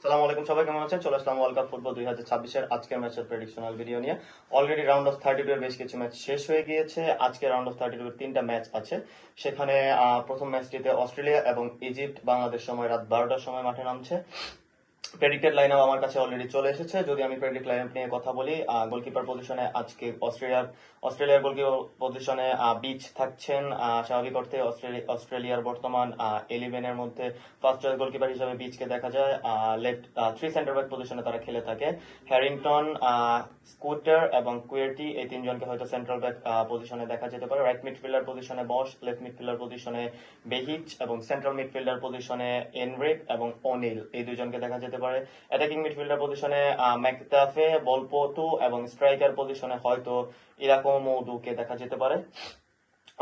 আসসালামু আলাইকুম, সবাই কেমন আছেন? চলে আসলাম ওয়ার্ল্ড কাপ ফুটবল 2026 এর আজকের ম্যাচের প্রেডিকশনাল ভিডিও নিয়ে। অলরেডি রাউন্ড অফ 32 এর বেশ কিছু ম্যাচ শেষ হয়ে গিয়েছে। আজকে রাউন্ড অফ 32 এর তিনটা ম্যাচ আছে। সেখানে প্রথম ম্যাচটিতে অস্ট্রেলিয়া এবং ইজিপ্ট বাংলাদেশ সময় রাত 12টার সময় মাঠে নামছে। প্রেডিক্টেড লাইন আপ আমার কাছে অলরেডি চলে এসেছে। যদি আমি প্রেডিক্ট লাইন আপ নিয়ে কথা বলি, গোলকিপার পজিশনে আজকে অস্ট্রেলিয়ার গোলকিপার পজিশনে বিচ থাকছেন। স্বাভাবিক অর্থে অস্ট্রেলিয়ার বর্তমান 11 এর মধ্যে ফার্স্ট চয়েস গোলকিপার হিসেবে বিচকে দেখা যায়। লেফট 3 সেন্টার ব্যাক পজিশনে তারা খেলে থাকে। হ্যারিংটন, স্কুটার এবং কুয়ের্টি, এই তিনজনকে হয়তো সেন্ট্রাল ব্যাক পজিশনে দেখা যেতে পারে। রাইট মিডফিল্ডার পজিশনে বশ, লেফট মিডফিল্ডার পজিশনে বেহিচ এবং সেন্ট্রাল মিডফিল্ডার পজিশনে এনরিক এবং অনিল, এই দুইজনকে দেখা যেতে পারে। অ্যাটাকিং মিডফিল্ডার পজিশনে ম্যাকটাফে, বলপোতু এবং স্ট্রাইকার পজিশনে হয়তো ইরাকোমোদুকে দেখা যেতে পারে।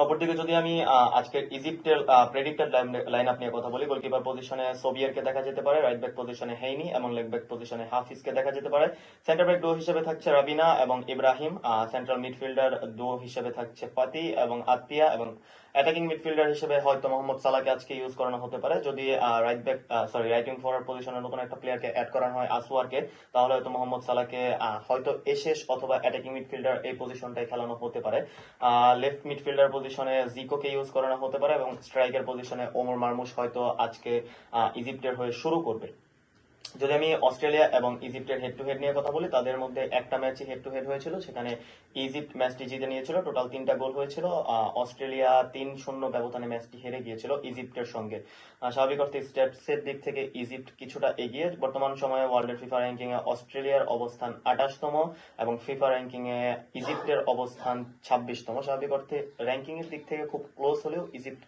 অপরদিকে যদি আমি আজকের ইজিপ্টের প্রেডিক্টেড লাইন আপ নিয়ে কথা বলি, গোলকিপার পজিশনে সোভিয়ারকে দেখা যেতে পারে, রাইট ব্যাক পজিশনে হেইনি এবং লেগ ব্যাক পজিশনে হাফিজকে দেখা যেতে পারে। সেন্টার ব্যাক ডো হিসেবে থাকছে রাবিনা এবং ইব্রাহিম। সেন্ট্রাল মিডফিল্ডার ডো হিসেবে থাকছে ফাতি এবং আতিয়া, এবং অ্যাটাকিং মিডফিল্ডার হিসেবে হয়তো মোহাম্মদ সালাহকে আজকে ইউজ করানো হতে পারে। যদি রাইট উইং ফরওয়ার্ড পজিশনে নতুন একটা প্লেয়ারকে অ্যাড করানো হয়, আসওয়ারকে, তাহলে হয়তো মোহাম্মদ সালাহকে হয়তো এশেষ অথবা অ্যাটাকিং মিডফিল্ডার এই পজিশনটাই খেলানো হতে পারে। লেফট মিডফিল্ডার পজিশনে জিকোকে ইউজ করানো হতে পারে এবং স্ট্রাইকার পজিশনে ওমর মারমুশ হয়তো আজকে ইজিপ্টের হয়ে শুরু করবে। যদি আমি অস্ট্রেলিয়া এবং ইজিপ্টের হেড টু হেড নিয়ে কথা বলি, তাদের মধ্যে একটা ম্যাচই হেড টু হেড হয়েছিল, সেখানে ইজিপ্ট ম্যাচটি জিতে নিয়েছিল। টোটাল 3টা গোল হয়েছিল। অস্ট্রেলিয়া 3-0 ব্যবধানে ম্যাচটি হেরে গিয়েছিল ইজিপ্টের সঙ্গে। স্বাভাবিক অর্থে স্ট্যাটসের দিক থেকে ইজিপ্ট কিছুটা এগিয়ে। বর্তমান সময়ে ওয়ার্ল্ডের ফিফা র্যাঙ্কিং এ অস্ট্রেলিয়ার অবস্থান 28তম এবং ফিফা র্যাঙ্কিং এ ইজিপ্টের অবস্থান 26তম। স্বাভাবিক অর্থে র্যাঙ্কিং এর দিক থেকে খুব ক্লোজ হলেও ইজিপ্ট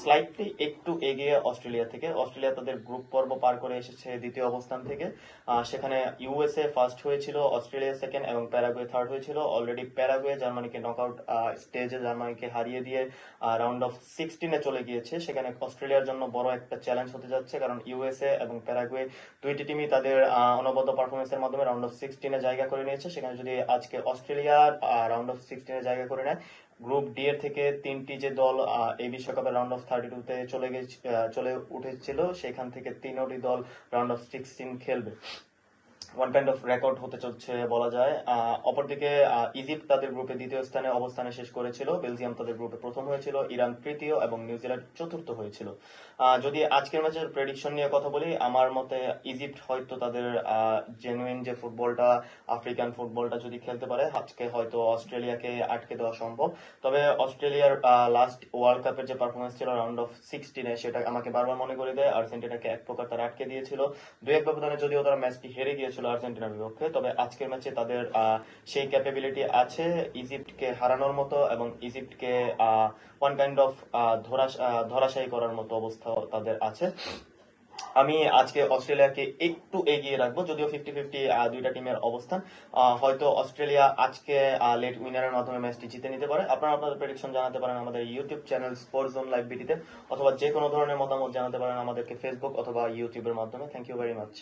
স্লাইটলি একটু এগিয়ে অস্ট্রেলিয়া থেকে। অস্ট্রেলিয়া তাদের গ্রুপ পর্ব পার করে এসেছে দ্বিতীয় অবস্থান থেকে। সেখানে ইউএসএ ফার্স্ট হয়েছিল, অস্ট্রেলিয়া সেকেন্ড এবং প্যারাগুয়ে থার্ড হয়েছিল। অলরেডি প্যারাগুয়ে জার্মানিকে নকআউট স্টেজে জার্মানিকে হারিয়ে দিয়ে রাউন্ড অফ 16-এ চলে গিয়েছে। সেখানে অস্ট্রেলিয়ার জন্য বড় একটা চ্যালেঞ্জ হতে যাচ্ছে, কারণ ইউএসএ এবং প্যারাগুয়ে দুইটি টিমই তাদের অনবদ্য পারফরমেন্সের মাধ্যমে রাউন্ড অফ 16-এ জায়গা করে নিয়েছে। সেখানে যদি আজকে অস্ট্রেলিয়া রাউন্ড অফ 16-এ জায়গা করে নেয়, গ্রুপ ডি এর থেকে 3টি যে দল এই বিশ্বকাপের রাউন্ড অফ 32-তে চলে উঠেছিল, সেখান থেকে 3টি দল রাউন্ড অফ 16 খেলবে। ওয়ান কাইন্ড অফ রেকর্ড হতে চলছে বলা যায়। অপরদিকে ইজিপ্ট তাদের গ্রুপে দ্বিতীয় স্থানে অবস্থানে শেষ করেছিল, বেলজিয়াম তাদের গ্রুপে প্রথম হয়েছিল, ইরান তৃতীয় এবং নিউজিল্যান্ড চতুর্থ হয়েছিল। যদি আজকের ম্যাচের প্রেডিকশন নিয়ে কথা বলি, আমার মতে ইজিপ্ট হয়তো তাদের জেনুইন যে ফুটবলটা, আফ্রিকান ফুটবলটা যদি খেলতে পারে, আজকে হয়তো অস্ট্রেলিয়াকে আটকে দেওয়া সম্ভব। তবে অস্ট্রেলিয়ার লাস্ট ওয়ার্ল্ড কাপের যে পারফরমেন্স ছিল রাউন্ড অফ 16-এ, সেটা আমাকে বারবার মনে করে দেয় আর্জেন্টিনাকে এক প্রকার তারা আটকে দিয়েছিল। 2-1 ব্যবধানে যদিও তারা ম্যাচটি হেরে গিয়েছিল আর্জেন্টিনার বিপক্ষে, তবে আজকের ম্যাচে তাদের সেই ক্যাপাবিলিটি আছে ইজিপ্টকে হারানোর মতো এবং ইজিপ্টকে ওয়ান কাইন্ড অফ ধরাশায়ী করার মতো অবস্থা তাদের আছে। আমি আজকে অস্ট্রেলিয়াকে একটু এগিয়ে রাখবো, যদিও 50-50 দুইটা টিমের অবস্থান। হয়তো অস্ট্রেলিয়া আজকে লেট উইনারের মাধ্যমে ম্যাচটি জিতে নিতে পারে। আপনারা আপনাদের প্রেডিকশন জানাতে পারেন আমাদের YouTube channel sports zone live বিটিতে, অথবা যে কোনো ধরনের মতামত জানাতে পারেন আমাদেরকে ফেসবুক অথবা ইউটিউবের মাধ্যমে। Thank you very much.